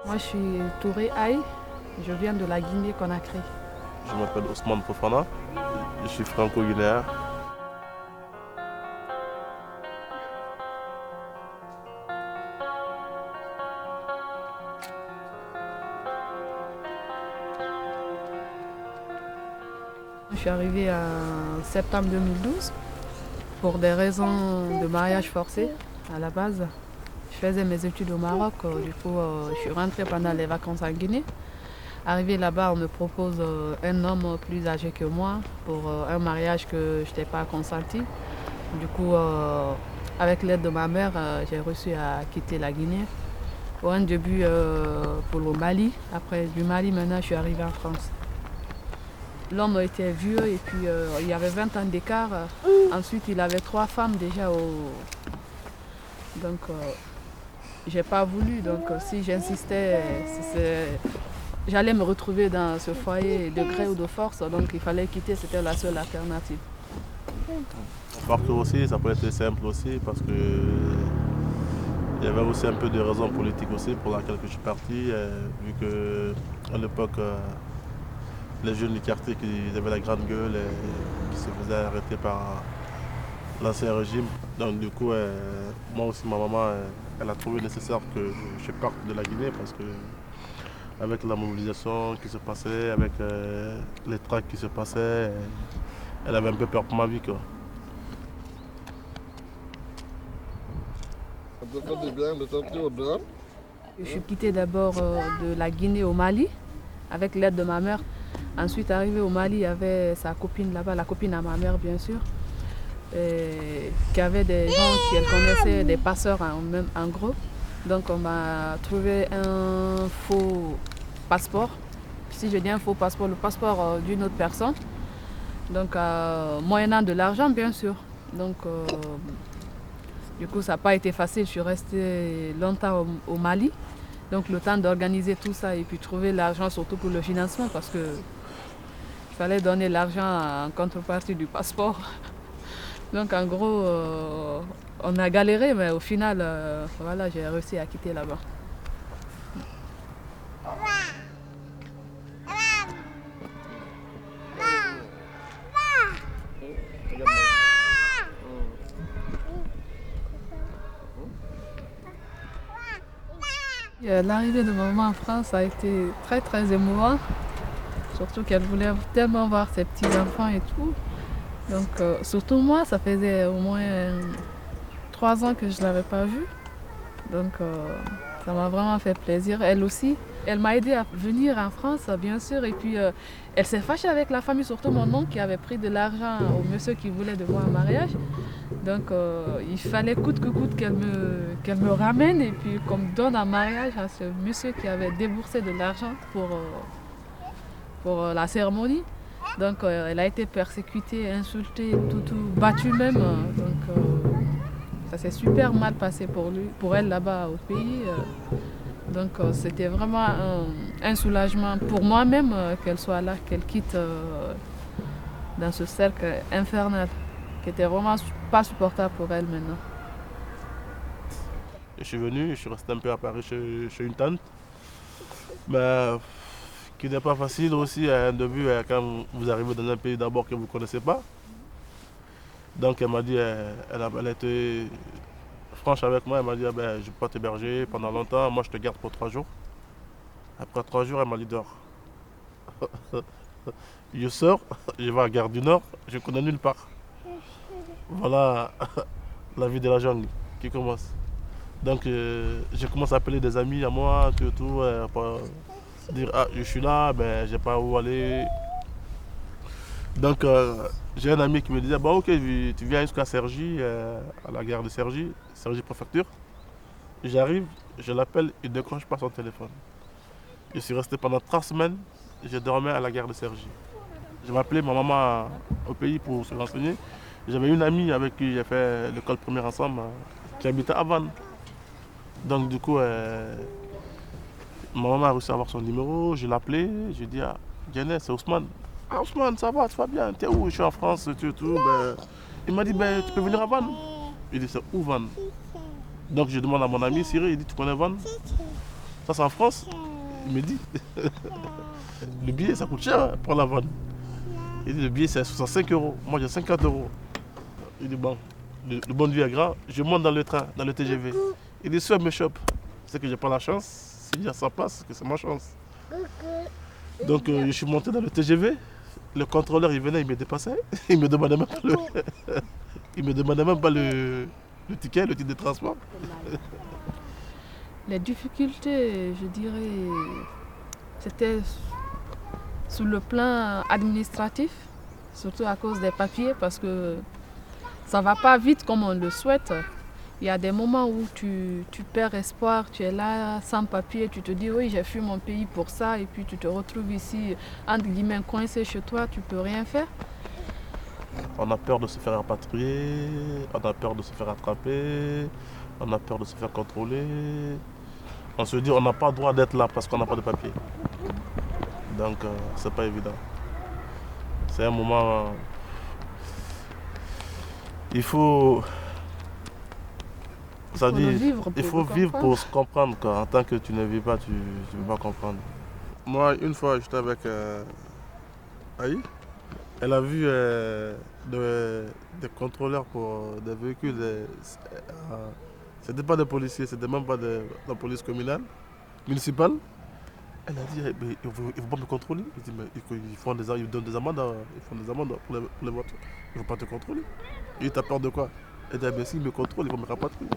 Moi, je suis Touré Aïe. Je viens de la Guinée-Conakry. Je m'appelle Ousmane Fofana, je suis franco-guinéen. Je suis arrivée en septembre 2012 pour des raisons de mariage forcé à la base. Je faisais mes études au Maroc, je suis rentrée pendant les vacances en Guinée. Arrivée là-bas, on me propose un homme plus âgé que moi pour un mariage que je n'étais pas consenti. Du coup, avec l'aide de ma mère, j'ai réussi à quitter la Guinée. Pour un début pour le Mali. Après du Mali, maintenant, je suis arrivée en France. L'homme était vieux et puis il y avait 20 ans d'écart. Ensuite, il avait 3 femmes déjà. Donc, j'ai pas voulu. Donc, si j'insistais, j'allais me retrouver dans ce foyer de gré ou de force. Donc, il fallait quitter. C'était la seule alternative. Mon parcours aussi, ça peut être simple aussi parce que il y avait aussi un peu de raisons politiques aussi pour laquelle je suis parti, vu que à l'époque, les jeunes du quartier qui avaient la grande gueule et qui se faisaient arrêter par l'ancien régime. Donc du coup, moi aussi, ma maman, elle a trouvé nécessaire que je parte de la Guinée parce que avec la mobilisation qui se passait, avec les tracts qui se passaient, elle avait un peu peur pour ma vie, quoi. Je suis quittée d'abord de la Guinée au Mali avec l'aide de ma mère. Ensuite, arrivée au Mali, il y avait sa copine là-bas, la copine à ma mère bien sûr, qui avait des gens qu'elle connaissait, des passeurs en gros. Donc on m'a trouvé un faux passeport. Si je dis un faux passeport, le passeport d'une autre personne. Donc moyennant de l'argent bien sûr. Donc du coup ça n'a pas été facile, je suis restée longtemps au Mali. Donc le temps d'organiser tout ça et puis trouver l'argent surtout pour le financement parce que il fallait donner l'argent en contrepartie du passeport. Donc en gros, on a galéré, mais au final, voilà, j'ai réussi à quitter là-bas. L'arrivée de maman en France a été très très émouvant, surtout qu'elle voulait tellement voir ses petits-enfants et tout. Donc surtout moi, ça faisait au moins 3 ans que je ne l'avais pas vue. Donc ça m'a vraiment fait plaisir. Elle aussi, elle m'a aidé à venir en France, bien sûr. Et puis elle s'est fâchée avec la famille, surtout mon oncle qui avait pris de l'argent au monsieur qui voulait de moi en mariage. Donc il fallait coûte que coûte qu'elle me ramène et puis qu'on me donne en mariage à ce monsieur qui avait déboursé de l'argent pour la cérémonie. Donc elle a été persécutée, insultée, tout battue même. Donc ça s'est super mal passé pour elle là-bas au pays. Donc c'était vraiment un soulagement pour moi-même qu'elle soit là, qu'elle quitte dans ce cercle infernal qui était vraiment pas supportable pour elle maintenant. Je suis venu, je suis resté un peu à Paris chez une tante. Mais qui n'est pas facile aussi à un début quand vous arrivez dans un pays d'abord que vous ne connaissez pas. Donc elle m'a dit, elle était franche avec moi, elle m'a dit ah ben, je ne peux pas t'héberger pendant longtemps, moi je te garde pour 3 jours. Après 3 jours, elle m'a dit dehors. Je sors, je vais à Gare du Nord, je connais nulle part. Voilà la vie de la jungle qui commence. Donc je commence à appeler des amis à moi, tout, pour dire ah je suis là, ben j'ai pas où aller. Donc j'ai un ami qui me disait bon ok tu viens jusqu'à Cergy, à la gare de Cergy, Cergy préfecture. J'arrive, je l'appelle, il ne décroche pas son téléphone. Je suis resté pendant 3 semaines, je dormais à la gare de Cergy. Je m'appelais ma maman au pays pour se renseigner. J'avais une amie avec qui j'ai fait l'école primaire ensemble, qui habitait à Vannes. Donc du coup, ma maman a réussi à avoir son numéro, je l'ai appelé, j'ai dit ah, Diane, c'est Ousmane. Ah Ousmane, ça va, tu vas bien, t'es où? Je suis en France, tout. Ben, il m'a dit ben, tu peux venir à Vannes. Il dit c'est où Vannes? Donc je demande à mon ami Cyril, il dit tu connais Vannes? Ça c'est en France. Il me dit. Le billet ça coûte cher hein, pour la vanne. Il dit le billet c'est 65 euros. Moi j'ai 50 euros. Il dit bon, le bon Dieu est grand. Je monte dans le train, dans le TGV. Il dit soit me chope. C'est que j'ai pas la chance. S'il y a sa place, que c'est ma chance. Donc je suis monté dans le TGV. Le contrôleur il venait, il me dépassait. Il me demandait même pas il me demandait même pas le ticket, le titre de transport. Les difficultés, je dirais, c'était sur le plan administratif, surtout à cause des papiers, parce que ça ne va pas vite comme on le souhaite. Il y a des moments où tu perds espoir, tu es là sans papier, tu te dis oui j'ai fui mon pays pour ça et puis tu te retrouves ici entre guillemets coincé chez toi, tu ne peux rien faire. On a peur de se faire rapatrier, on a peur de se faire attraper, on a peur de se faire contrôler. On se dit on n'a pas le droit d'être là parce qu'on n'a pas de papier. Donc c'est pas évident. C'est un moment... Il faut vivre pour se comprendre. Quoi. En tant que tu ne vis pas, tu ne peux pas comprendre. Moi, une fois, j'étais avec Aïe. Elle a vu des contrôleurs pour des véhicules. C'était pas des policiers, c'était même pas de la police communale, municipale. Elle a dit, mais ils ne vont pas me contrôler. Il dit, mais ils donnent des amendes, ils font des amendes pour les voitures. Ils ne vont pas te contrôler. Et tu as peur de quoi? Elle dit, mais s'ils me contrôlent, ils vont me rapatrier.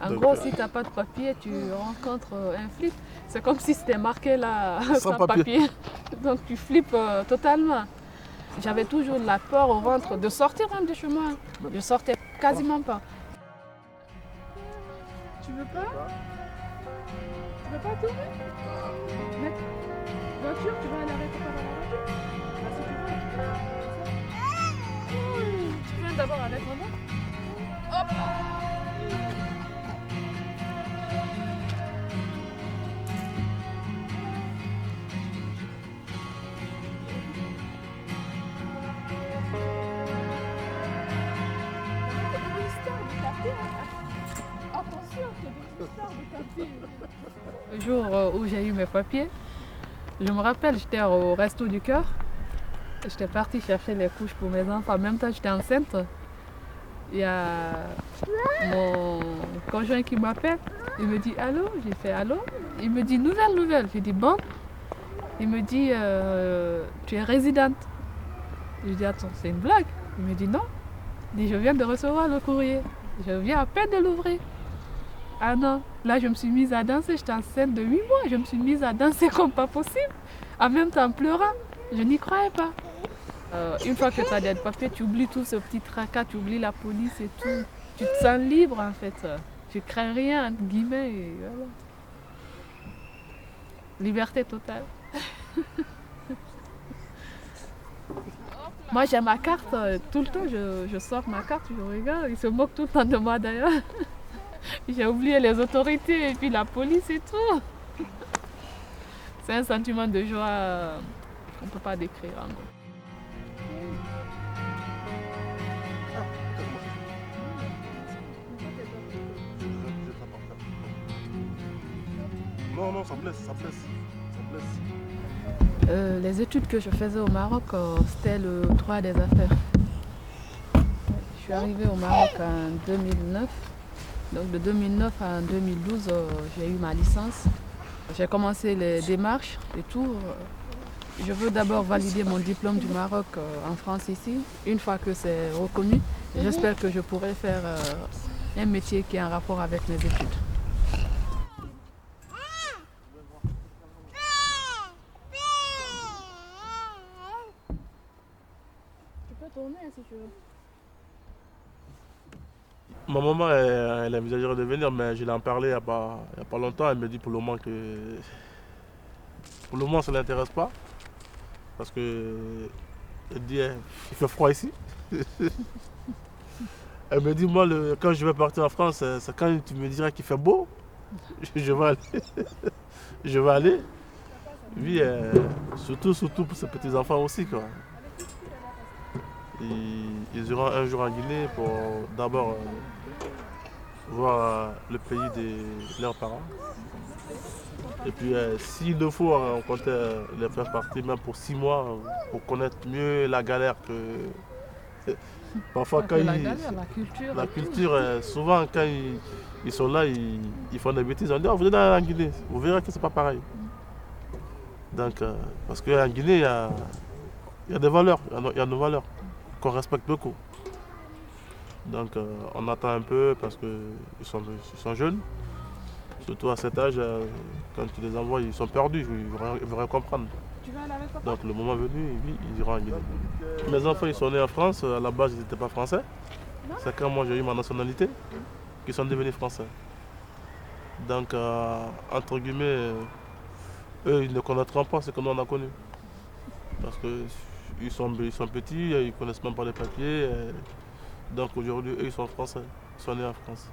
En gros, si tu n'as pas de papier, tu rencontres un flip. C'est comme si c'était marqué là sans papier. Donc tu flippes totalement. J'avais toujours la peur au ventre de sortir même de chez moi. Je sortais quasiment pas. Tu veux pas? Tu veux pas tourner? Mais voiture, tu vas aller arrêter par la voiture? Tu viens d'abord avec maman? Hop! Le jour où j'ai eu mes papiers, je me rappelle, j'étais au Resto du Cœur. J'étais partie chercher les couches pour mes enfants. En même temps, j'étais enceinte. Il y a mon conjoint qui m'appelle. Il me dit allô. J'ai fait allô. Il me dit nouvelle. J'ai dit bon. Il me dit tu es résidente. Je dis attends, c'est une blague. Il me dit non. Il dit je viens de recevoir le courrier. Je viens à peine de l'ouvrir. Ah non, là je me suis mise à danser, j'étais enceinte de 8 mois, je me suis mise à danser comme pas possible, en même temps pleurant, je n'y croyais pas. Une fois que tu as des papiers, tu oublies tout ce petit tracas, tu oublies la police et tout, tu te sens libre en fait, tu crains rien entre guillemets et voilà. Liberté totale. Moi j'ai ma carte, tout le temps je sors ma carte, je regarde, ils se moquent tout le temps de moi d'ailleurs. J'ai oublié les autorités et puis la police et tout. C'est un sentiment de joie qu'on ne peut pas décrire en gros. Non, ça blesse. Les études que je faisais au Maroc, c'était le droit des affaires. Je suis arrivée au Maroc en 2009. Donc de 2009 à 2012, j'ai eu ma licence. J'ai commencé les démarches et tout. Je veux d'abord valider mon diplôme du Maroc en France ici. Une fois que c'est reconnu, j'espère que je pourrai faire un métier qui est en rapport avec mes études. Tu peux tourner si tu veux. Ma maman, elle envisagerait de venir, mais je l'ai en parlé il n'y a pas longtemps. Elle me dit pour le moment ça ne l'intéresse pas. Parce que elle dit il fait froid ici. Elle me dit moi quand je vais partir en France, c'est quand tu me diras qu'il fait beau, je vais aller. Je vais aller. Oui, surtout pour ces petits enfants aussi quoi. Ils iront un jour en Guinée pour d'abord voir le pays de leurs parents. Et puis s'il le faut, on comptait les faire partir même pour 6 mois pour connaître mieux la galère que. Parfois quand la ils. galère, la culture. La et tout. culture, souvent quand ils sont là, ils font des bêtises. On dit, oh, vous êtes dans en Guinée, vous verrez que c'est pas pareil. Donc, parce qu'en Guinée, il y a des valeurs, il y a nos valeurs qu'on respecte beaucoup. Donc, on attend un peu parce qu'ils sont jeunes. Surtout à cet âge, quand tu les envoies, ils sont perdus, ils vont rien comprendre. Tu vas aller avec papa? Donc, le moment venu, ils iront en Guinée. Mes enfants, ils sont nés en France. À la base, ils n'étaient pas français. C'est quand moi j'ai eu ma nationalité qu'ils sont devenus français. Donc, entre guillemets, eux, ils ne connaîtront pas ce que nous on a connu. Parce qu'ils sont petits, ils ne connaissent même pas les papiers. Donc aujourd'hui, eux, ils sont français. Ils sont nés en France.